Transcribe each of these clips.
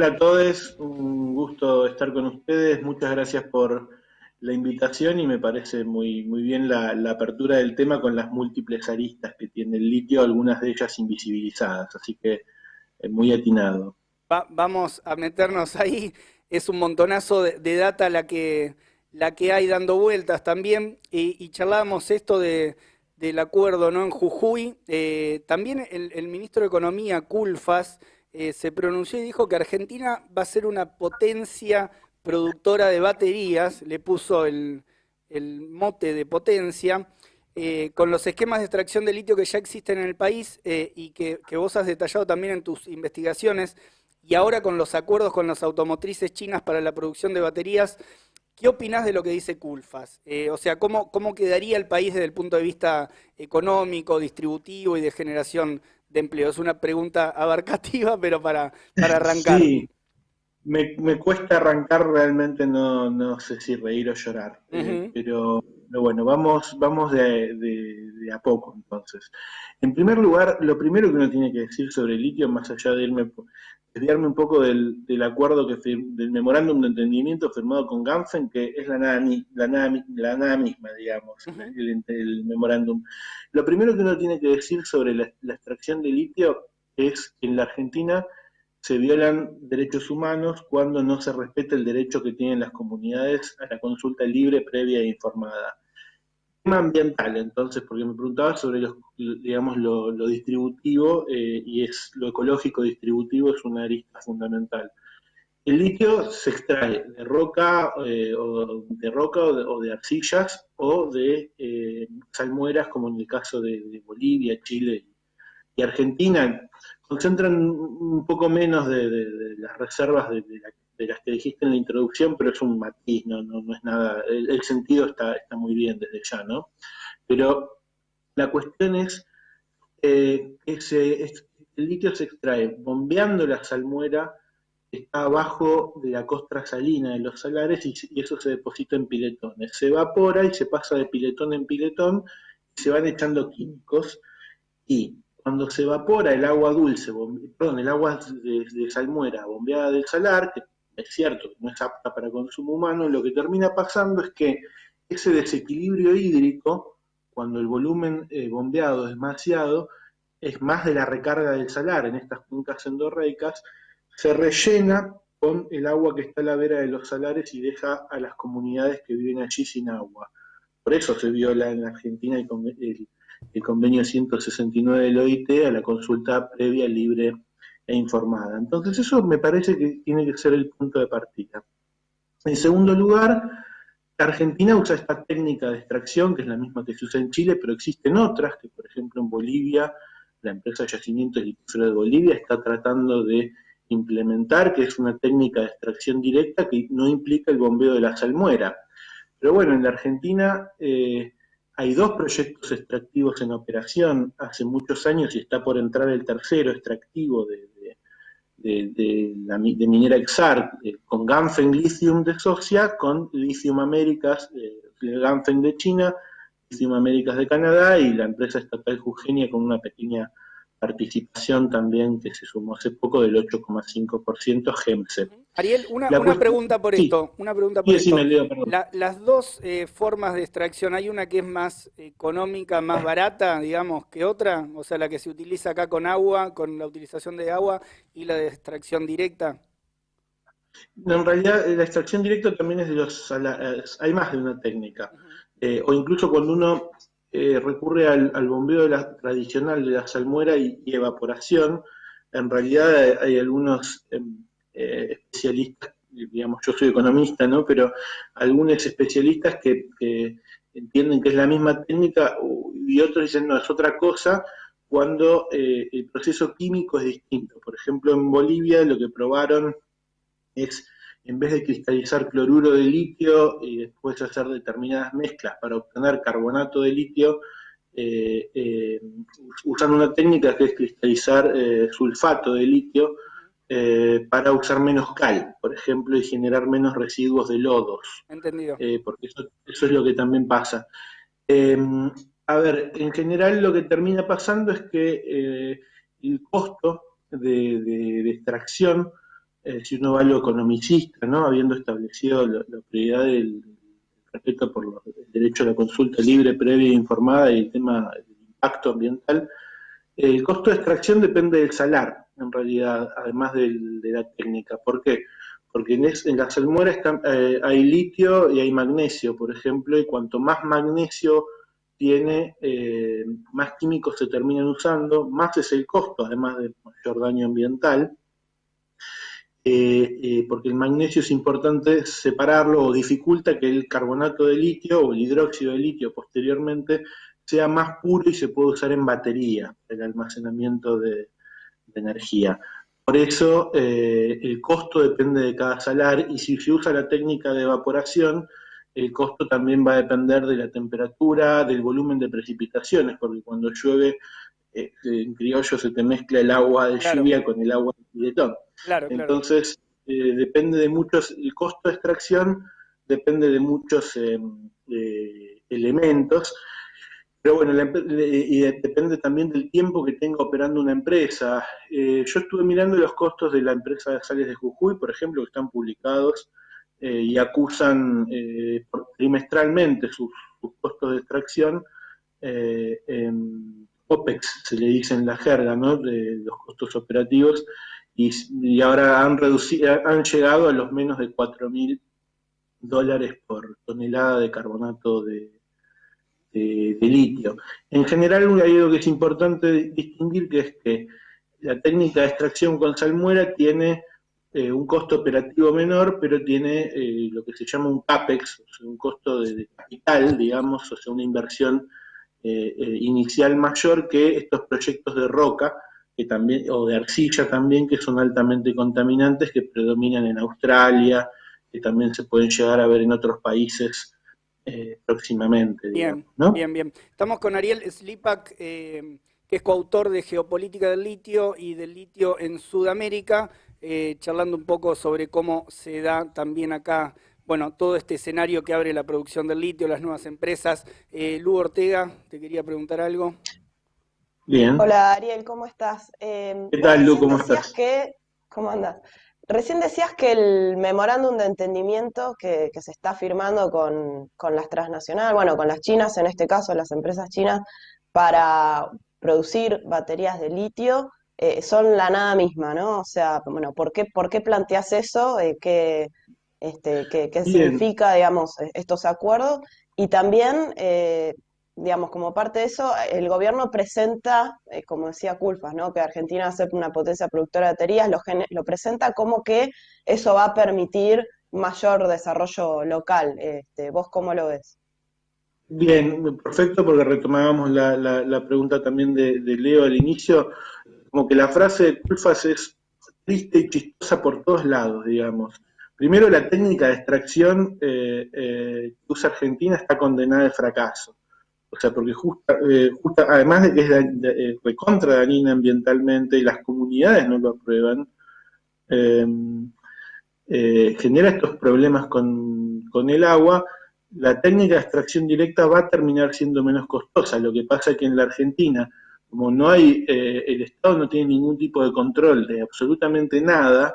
Hola a todos, un gusto estar con ustedes. Muchas gracias por la invitación y me parece muy bien la apertura del tema con las múltiples aristas que tiene el litio, algunas de ellas invisibilizadas, así que muy atinado. Vamos a meternos ahí. Es un montonazo de data la que hay dando vueltas también. Y charlábamos esto del acuerdo, ¿no? En Jujuy. También el ministro de Economía, Culfas, se pronunció y dijo que Argentina va a ser una potencia productora de baterías. Le puso el mote de potencia. Con los esquemas de extracción de litio que ya existen en el país y que vos has detallado también en tus investigaciones, y ahora con los acuerdos con las automotrices chinas para la producción de baterías, ¿qué opinás de lo que dice Culfas? O sea, ¿cómo quedaría el país desde el punto de vista económico, distributivo y de generación de empleo? Es una pregunta abarcativa, pero para arrancar. Sí, me cuesta arrancar realmente, no sé si reír o llorar, Ujú. pero bueno, vamos de a poco entonces. En primer lugar, lo primero que uno tiene que decir sobre el litio, más allá de desviarme un poco del acuerdo del memorándum de entendimiento firmado con Ganfen, que es la nada misma, digamos, Ujú. el memorándum. Lo primero que uno tiene que decir sobre la extracción de litio es que en la Argentina se violan derechos humanos cuando no se respeta el derecho que tienen las comunidades a la consulta libre, previa e informada. Tema ambiental, entonces, porque me preguntaba sobre digamos, lo distributivo, y es lo ecológico distributivo es una arista fundamental. El litio se extrae de roca, o de arcillas o de salmueras, como en el caso de Bolivia, Chile y Argentina. Concentran un poco menos de las reservas de las que dijiste en la introducción, pero es un matiz, no es nada. El sentido está muy bien desde ya, ¿no? Pero la cuestión es el litio se extrae bombeando la salmuera que está abajo de la costra salina de los salares, y eso se deposita en piletones. Se evapora y se pasa de piletón en piletón y se van echando químicos, y cuando se evapora el agua dulce, perdón, el agua de salmuera bombeada del salar, que es cierto que no es apta para consumo humano, lo que termina pasando es que ese desequilibrio hídrico, cuando el volumen bombeado es demasiado, es más de la recarga del salar en estas cuencas endorreicas, se rellena con el agua que está a la vera de los salares y deja a las comunidades que viven allí sin agua. Por eso se viola en la Argentina el convenio 169 del OIT a la consulta previa, libre e informada. Entonces eso me parece que tiene que ser el punto de partida. En segundo lugar, Argentina usa esta técnica de extracción, que es la misma que se usa en Chile, pero existen otras, que por ejemplo en Bolivia, la empresa Yacimientos Litíferos de Bolivia está tratando de implementar, que es una técnica de extracción directa que no implica el bombeo de la salmuera. Pero bueno, en la Argentina hay dos proyectos extractivos en operación hace muchos años y está por entrar el tercero extractivo de Minera Exar, con Ganfeng Lithium de Socia, con Lithium Américas, Ganfeng de China, Lithium Américas de Canadá, y la empresa estatal Jujeña con una pequeña participación también que se sumó hace poco del 8,5% GEMSE. Ariel, La una cuestión, pregunta por sí, esto, una pregunta sí, por decime, esto. Leo, perdón. Las dos formas de extracción, ¿hay una que es más económica, más barata, digamos, que otra? O sea, la que se utiliza acá con agua, con la utilización de agua, y la de extracción directa. No, en realidad, la extracción directa también es de hay más de una técnica. Ujú. O incluso cuando uno recurre al bombeo tradicional de la salmuera y evaporación, en realidad hay algunos especialistas, digamos, yo soy economista, ¿no? Pero algunos especialistas que entienden que es la misma técnica, y otros dicen no, es otra cosa, cuando el proceso químico es distinto. Por ejemplo, en Bolivia lo que probaron es, en vez de cristalizar cloruro de litio y después hacer determinadas mezclas para obtener carbonato de litio, eh, eh, usan una técnica que es cristalizar sulfato de litio, para usar menos cal, por ejemplo, y generar menos residuos de lodos, Entendido. porque eso es lo que también pasa. Eh, a ver, en general lo que termina pasando es que el costo de extracción si uno va a lo economicista, ¿no? Habiendo establecido la prioridad del respeto por el derecho a la consulta libre, previa e informada y el tema del impacto ambiental, el costo de extracción depende del salar, en realidad, además de la técnica. ¿Por qué? Porque en la salmuera hay litio y hay magnesio, por ejemplo, y cuanto más magnesio tiene, más químicos se terminan usando, más es el costo, además de mayor daño ambiental, porque el magnesio es importante separarlo o dificulta que el carbonato de litio o el hidróxido de litio posteriormente sea más puro y se pueda usar en batería, el almacenamiento de energía. Por eso el costo depende de cada salar y si se usa la técnica de evaporación, el costo también va a depender de la temperatura, del volumen de precipitaciones, porque cuando llueve, en criollo se te mezcla el agua de Claro, lluvia con el agua de piletón. claro, claro. Entonces, depende de muchos, el costo de extracción depende de muchos elementos, pero bueno, depende también del tiempo que tenga operando una empresa. Yo estuve mirando los costos de la empresa de sales de Jujuy, por ejemplo, que están publicados y acusan trimestralmente sus costos de extracción, en OPEX, se le dice en la jerga, ¿no? De los costos operativos, y ahora han llegado a los menos de $4.000 por tonelada de carbonato de litio. En general hay algo que es importante distinguir, que es que la técnica de extracción con salmuera tiene un costo operativo menor, pero tiene lo que se llama un CAPEX, o sea, un costo de capital, digamos, o sea, una inversión inicial mayor que estos proyectos de roca, que también, o de arcilla también, que son altamente contaminantes, que predominan en Australia, que también se pueden llegar a ver en otros países próximamente, digamos, Bien, ¿no? bien, bien. Estamos con Ariel Slipak, que es coautor de Geopolítica del litio y del litio en Sudamérica, charlando un poco sobre cómo se da también acá, bueno, todo este escenario que abre la producción del litio, las nuevas empresas. Lu Ortega, te quería preguntar algo. Bien. Hola Ariel, ¿cómo estás? ¿Qué Vos tal, Lu? recién ¿Cómo decías estás? que, ¿cómo andás? Recién decías que el memorándum de entendimiento que se está firmando con las transnacionales, bueno, con las chinas, en este caso las empresas chinas, para producir baterías de litio, son la nada misma, ¿no? O sea, bueno, por qué planteas eso? ¿Qué Bien, significa, digamos, estos acuerdos? Y también, digamos, como parte de eso, el gobierno presenta, como decía Culfas, ¿no? Que Argentina va a ser una potencia productora de baterías, lo presenta como que eso va a permitir mayor desarrollo local. ¿Vos cómo lo ves? bien, perfecto, porque retomábamos la pregunta también de Leo al inicio, como que la frase de Culfas es triste y chistosa por todos lados, digamos. Primero, la técnica de extracción que usa Argentina está condenada al fracaso. O sea, porque además de que es recontra dañina ambientalmente y las comunidades no lo aprueban, eh, genera estos problemas con el agua. La técnica de extracción directa va a terminar siendo menos costosa. Lo que pasa es que en la Argentina, como no hay, el Estado no tiene ningún tipo de control de absolutamente nada,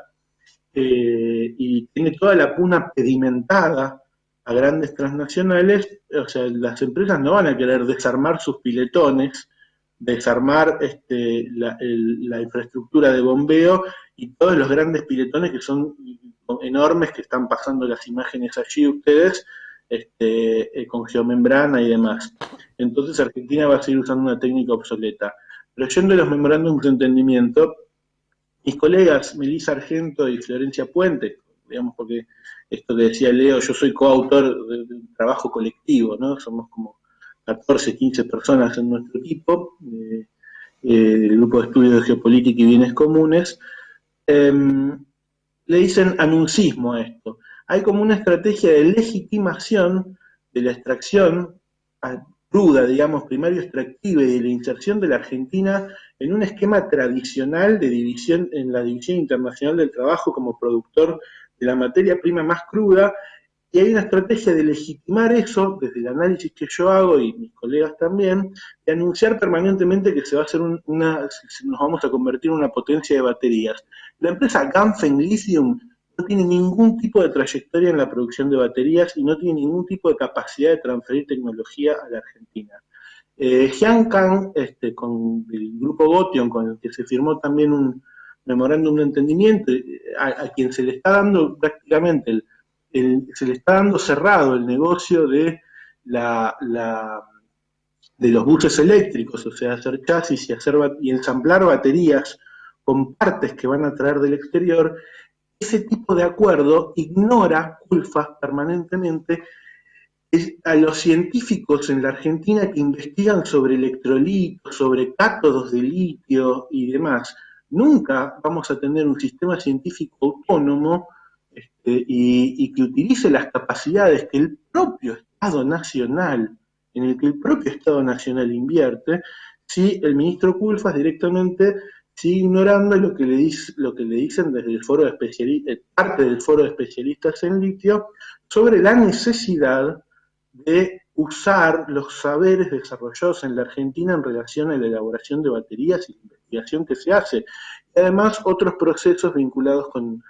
y tiene toda la puna pedimentada a grandes transnacionales, o sea, las empresas no van a querer desarmar sus piletones, desarmar la infraestructura de bombeo y todos los grandes piletones que son enormes, que están pasando las imágenes allí ustedes, con geomembrana y demás. Entonces Argentina va a seguir usando una técnica obsoleta. Pero yendo a los memorándums de entendimiento, mis colegas Melissa Argento y Florencia Puente, digamos, porque esto que decía Leo, yo soy coautor de un trabajo colectivo, ¿no? Somos como 14, 15 personas en nuestro equipo, del Grupo de Estudios de Geopolítica y Bienes Comunes. eh, Le dicen anuncismo a esto. Hay como una estrategia de legitimación de la extracción cruda, digamos, primario extractiva y de la inserción de la Argentina en un esquema tradicional de división, en la División Internacional del Trabajo como productor de la materia prima más cruda, y hay una estrategia de legitimar eso, desde el análisis que yo hago y mis colegas también, de anunciar permanentemente que se va a hacer nos vamos a convertir en una potencia de baterías. La empresa Ganfeng Lithium no tiene ningún tipo de trayectoria en la producción de baterías y no tiene ningún tipo de capacidad de transferir tecnología a la Argentina. Jiankang, con el grupo Gotion, con el que se firmó también un memorándum de entendimiento, a quien se le está dando prácticamente, se le está dando cerrado el negocio de de los buses eléctricos, o sea, hacer chasis y ensamblar baterías con partes que van a traer del exterior. Ese tipo de acuerdo ignora Culfas permanentemente a los científicos en la Argentina que investigan sobre electrolitos, sobre cátodos de litio y demás. Nunca vamos a tener un sistema científico autónomo y que utilice las capacidades que el propio Estado Nacional, en el que el propio Estado Nacional invierte, si el ministro Culfas directamente sigue ignorando lo que le dicen desde el foro de especialistas, parte del foro de especialistas en litio, sobre la necesidad de usar los saberes desarrollados en la Argentina en relación a la elaboración de baterías y la investigación que se hace. Y además otros procesos vinculados con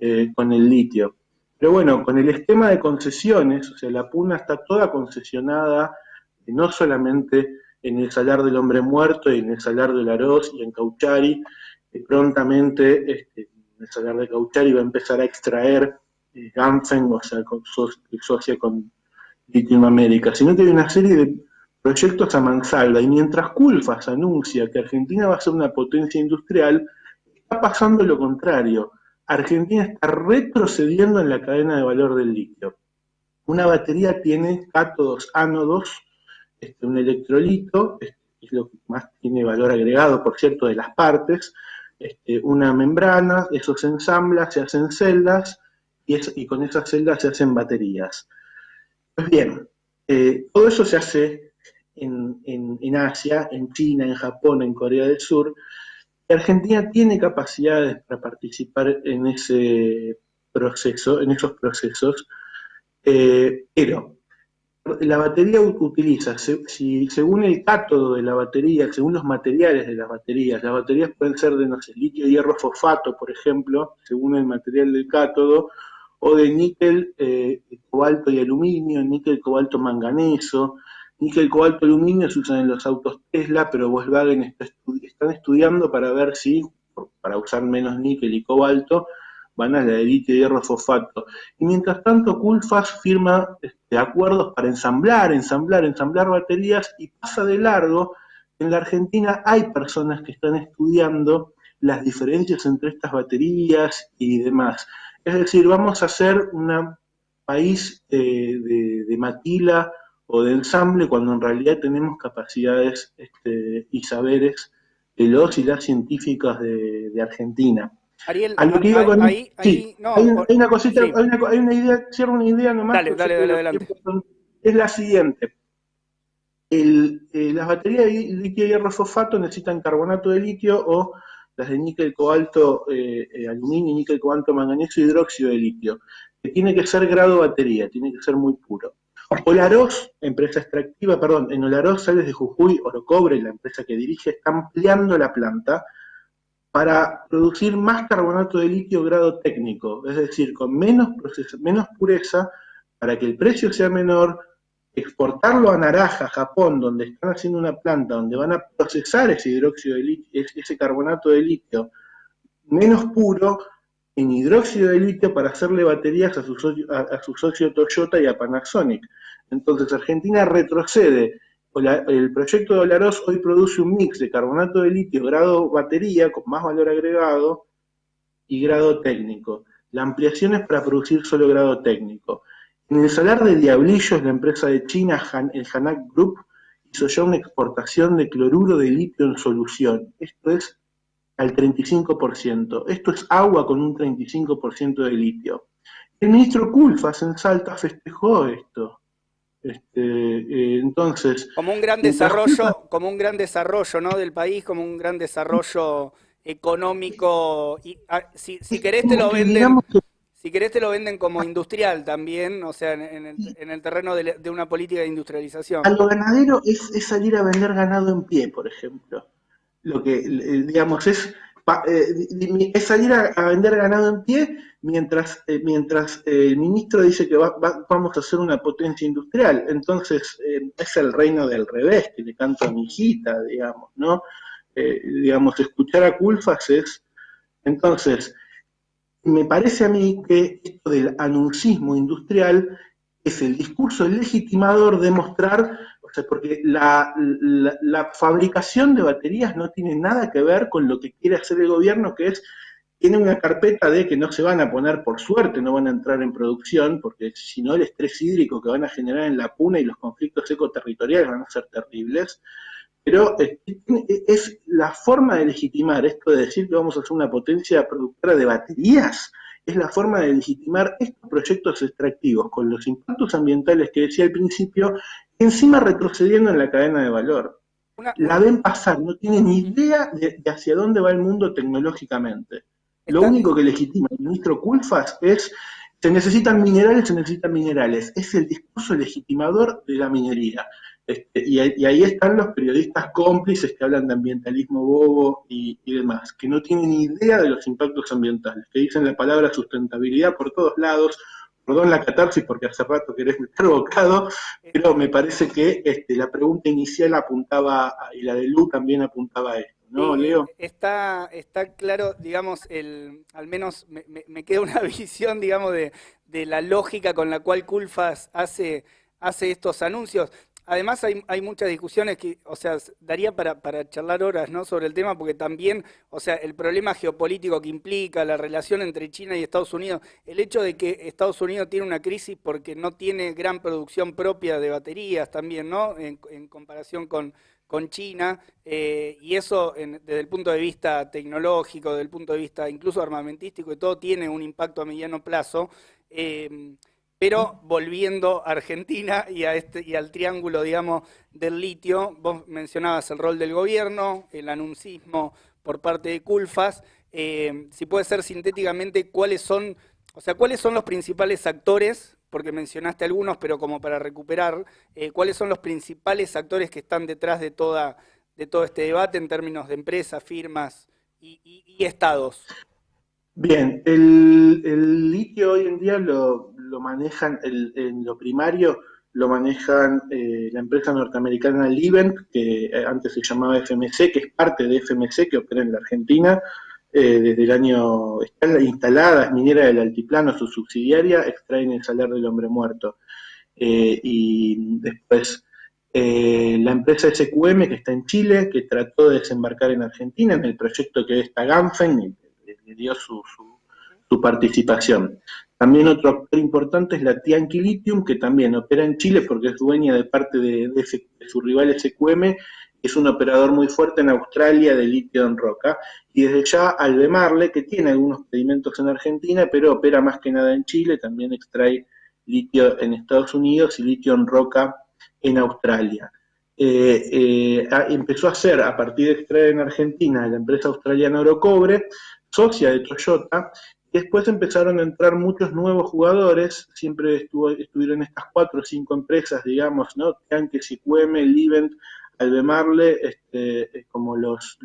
el litio. Pero bueno, con el esquema de concesiones, o sea, la Puna está toda concesionada, no solamente en el Salar del Hombre Muerto y en el Salar del Aroz y en Cauchari, que prontamente en el Salar de Cauchari va a empezar a extraer Ganfeng, o sea, socia con Lithium América, sino que hay una serie de proyectos a mansalva, y mientras Culfas anuncia que Argentina va a ser una potencia industrial, está pasando lo contrario. Argentina está retrocediendo en la cadena de valor del litio. Una batería tiene cátodos, ánodos, un electrolito, es lo que más tiene valor agregado, por cierto, de las partes, una membrana, eso se ensambla, se hacen celdas, y con esas celdas se hacen baterías. Pues bien, todo eso se hace en Asia, en China, en Japón, en Corea del Sur. Argentina tiene capacidades para participar en ese proceso, en esos procesos, pero la batería utiliza, según el cátodo de la batería, según los materiales de las baterías pueden ser de, no sé, litio, hierro, fosfato, por ejemplo, según el material del cátodo, o de níquel, cobalto y aluminio, níquel, cobalto, manganeso. Níquel, cobalto, aluminio se usan en los autos Tesla, pero Volkswagen están estudiando para ver si, para usar menos níquel y cobalto, van a la de litio, hierro, fosfato. Y mientras tanto, Culfas firma acuerdos para ensamblar baterías, y pasa de largo. En la Argentina hay personas que están estudiando las diferencias entre estas baterías y demás. Es decir, vamos a ser un país de maquila o de ensamble, cuando en realidad tenemos capacidades y saberes de los y las científicas de Argentina. Ariel, A lo que iba con... ahí, no, hay una cosita, sí. hay una idea, cierro una idea nomás. Dale, adelante. Es la siguiente. Las baterías de litio, hierro, fosfato necesitan carbonato de litio, o las de níquel, cobalto, aluminio, níquel, cobalto, manganeso, hidróxido de litio, que tiene que ser grado batería, tiene que ser muy puro. Olaroz, empresa extractiva, perdón, en Olaroz, Sales de Jujuy, Orocobre, la empresa que dirige, está ampliando la planta para producir más carbonato de litio grado técnico, es decir, con menos pureza, para que el precio sea menor, exportarlo a Naraha, Japón, donde están haciendo una planta donde van a procesar ese hidróxido de litio, ese carbonato de litio menos puro, en hidróxido de litio, para hacerle baterías a su socio Toyota y a Panasonic. Entonces Argentina retrocede. El proyecto de Olaroz hoy produce un mix de carbonato de litio grado batería, con más valor agregado, y grado técnico. La ampliación es para producir solo grado técnico. En el Salar de Diablillos, la empresa de China, el Hanac Group, hizo ya una exportación de cloruro de litio en solución. Esto es al 35%. Esto es agua con un 35% de litio. El ministro Culfas en Salta festejó esto. Entonces, como un gran desarrollo, ¿no?, del país, como un gran desarrollo económico. Y si querés te lo venden, como industrial también, o sea, en el terreno de una política de industrialización. A lo ganadero es salir a vender ganado en pie, por ejemplo. Lo que, digamos, es es salir a vender ganado en pie mientras el ministro dice que vamos a hacer una potencia industrial. Entonces, es el reino del revés que le canto a mi hijita, digamos, ¿no? Digamos, escuchar a Culfas es... Entonces, me parece a mí que esto del anuncismo industrial es el discurso legitimador de mostrar, o sea, porque la fabricación de baterías no tiene nada que ver con lo que quiere hacer el gobierno, que es, tiene una carpeta de que no se van a poner, por suerte, no van a entrar en producción, porque si no el estrés hídrico que van a generar en la puna y los conflictos ecoterritoriales van a ser terribles. Pero es la forma de legitimar esto de decir que vamos a hacer una potencia productora de baterías, es la forma de legitimar estos proyectos extractivos con los impactos ambientales que decía al principio, encima retrocediendo en la cadena de valor. La ven pasar, no tienen ni idea de hacia dónde va el mundo tecnológicamente. Lo único que legitima el ministro Culfas es, se necesitan minerales. Es el discurso legitimador de la minería. Y ahí están los periodistas cómplices que hablan de ambientalismo bobo y demás, que no tienen ni idea de los impactos ambientales, que dicen la palabra sustentabilidad por todos lados. Perdón la catarsis porque hace rato querés meter bocado, pero me parece que la pregunta inicial apuntaba, y la de Lu también apuntaba a esto, ¿no, Sí, Leo? está claro, digamos, al menos me queda una visión, digamos, de la lógica con la cual Culfas hace estos anuncios. Además hay muchas discusiones que, o sea, daría para charlar horas, ¿no?, sobre el tema, porque también, o sea, el problema geopolítico que implica la relación entre China y Estados Unidos, el hecho de que Estados Unidos tiene una crisis porque no tiene gran producción propia de baterías también, ¿no?, en comparación con China, y eso desde el punto de vista tecnológico, desde el punto de vista incluso armamentístico y todo, tiene un impacto a mediano plazo. Pero volviendo a Argentina y al triángulo, digamos, del litio, vos mencionabas el rol del gobierno, el anuncismo por parte de Culfas. Si puede ser sintéticamente, ¿cuáles son los principales actores? Porque mencionaste algunos, pero como para recuperar, ¿cuáles son los principales actores que están detrás de todo este debate en términos de empresas, firmas y estados? Bien, el litio hoy en día lo manejan, en lo primario lo manejan la empresa norteamericana Livent, que antes se llamaba FMC, que es parte de FMC, que opera en la Argentina, desde el año, está instalada, es minera del Altiplano, su subsidiaria, extraen el salar del hombre muerto. Y después la empresa SQM, que está en Chile, que trató de desembarcar en Argentina en el proyecto que está Ganfeng, le dio su participación. También otro actor importante es la Tianqi Lithium, que también opera en Chile porque es dueña de parte de su rival SQM, es un operador muy fuerte en Australia de litio en roca, y desde ya Albemarle, que tiene algunos pedimentos en Argentina, pero opera más que nada en Chile, también extrae litio en Estados Unidos y litio en roca en Australia. Empezó a hacer, a partir de extraer en Argentina, la empresa australiana Orocobre, socia de Toyota, y después empezaron a entrar muchos nuevos jugadores, siempre estuvieron estas 4 o 5 empresas, digamos, ¿no? Tianqi, SQM, Livent, Albemarle, como los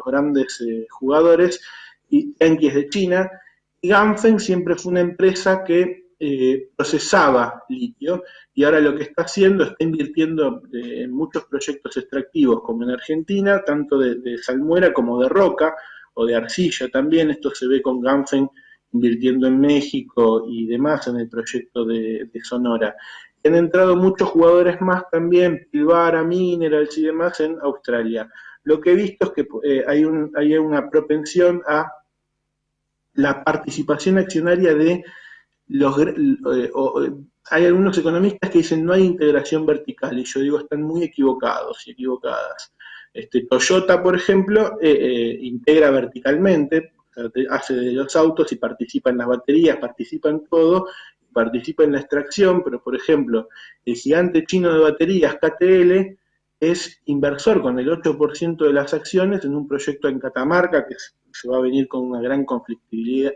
grandes jugadores, y Tianqi es de China, y Ganfeng siempre fue una empresa que procesaba litio, y ahora lo que está haciendo, está invirtiendo en muchos proyectos extractivos, como en Argentina, tanto de salmuera como de roca, o de arcilla también. Esto se ve con Ganfeng invirtiendo en México y demás en el proyecto de Sonora. Han entrado muchos jugadores más también, Pilbara, Minerals y demás en Australia. Lo que he visto es que hay una propensión a la participación accionaria de hay algunos economistas que dicen no hay integración vertical, y yo digo están muy equivocados y equivocadas. Toyota, por ejemplo, integra verticalmente, o sea, hace de los autos y participa en las baterías, participa en todo, participa en la extracción, pero por ejemplo, el gigante chino de baterías, KTL, es inversor con el 8% de las acciones en un proyecto en Catamarca que se va a venir con una gran conflictividad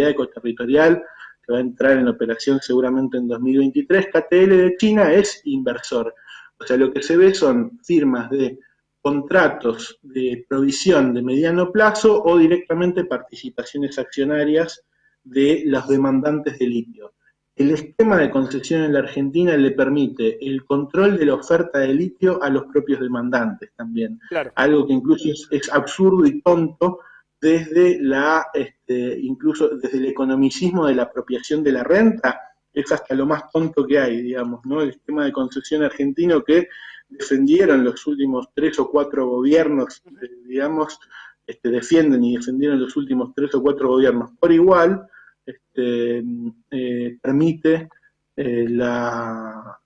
ecoterritorial, que va a entrar en operación seguramente en 2023. KTL de China es inversor. O sea, lo que se ve son firmas de contratos de provisión de mediano plazo o directamente participaciones accionarias de los demandantes de litio. El esquema de concesión en la Argentina le permite el control de la oferta de litio a los propios demandantes también, Claro. algo que incluso es absurdo y tonto desde incluso desde el economicismo de la apropiación de la renta, es hasta lo más tonto que hay, digamos, ¿no? El esquema de concesión argentino que defendieron los últimos 3 o 4 gobiernos, digamos, defienden y defendieron los últimos 3 o 4 gobiernos por igual, permite la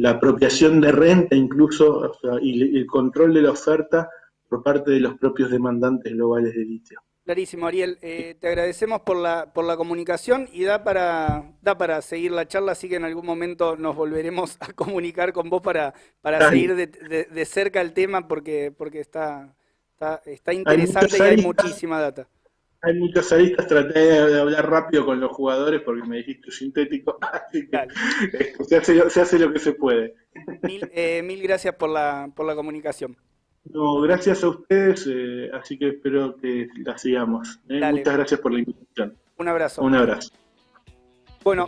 apropiación de renta incluso, o sea, y el control de la oferta por parte de los propios demandantes globales de litio. Clarísimo, Ariel. Te agradecemos por la comunicación y da para seguir la charla, así que en algún momento nos volveremos a comunicar con vos para seguir de cerca el tema porque está interesante y hay muchísima data. Hay muchas aristas, traté de hablar rápido con los jugadores porque me dijiste sintético, así que se hace lo que se puede. Mil gracias por la comunicación. No, gracias a ustedes, así que espero que la sigamos. Muchas gracias por la invitación. Un abrazo. Un abrazo. Bueno,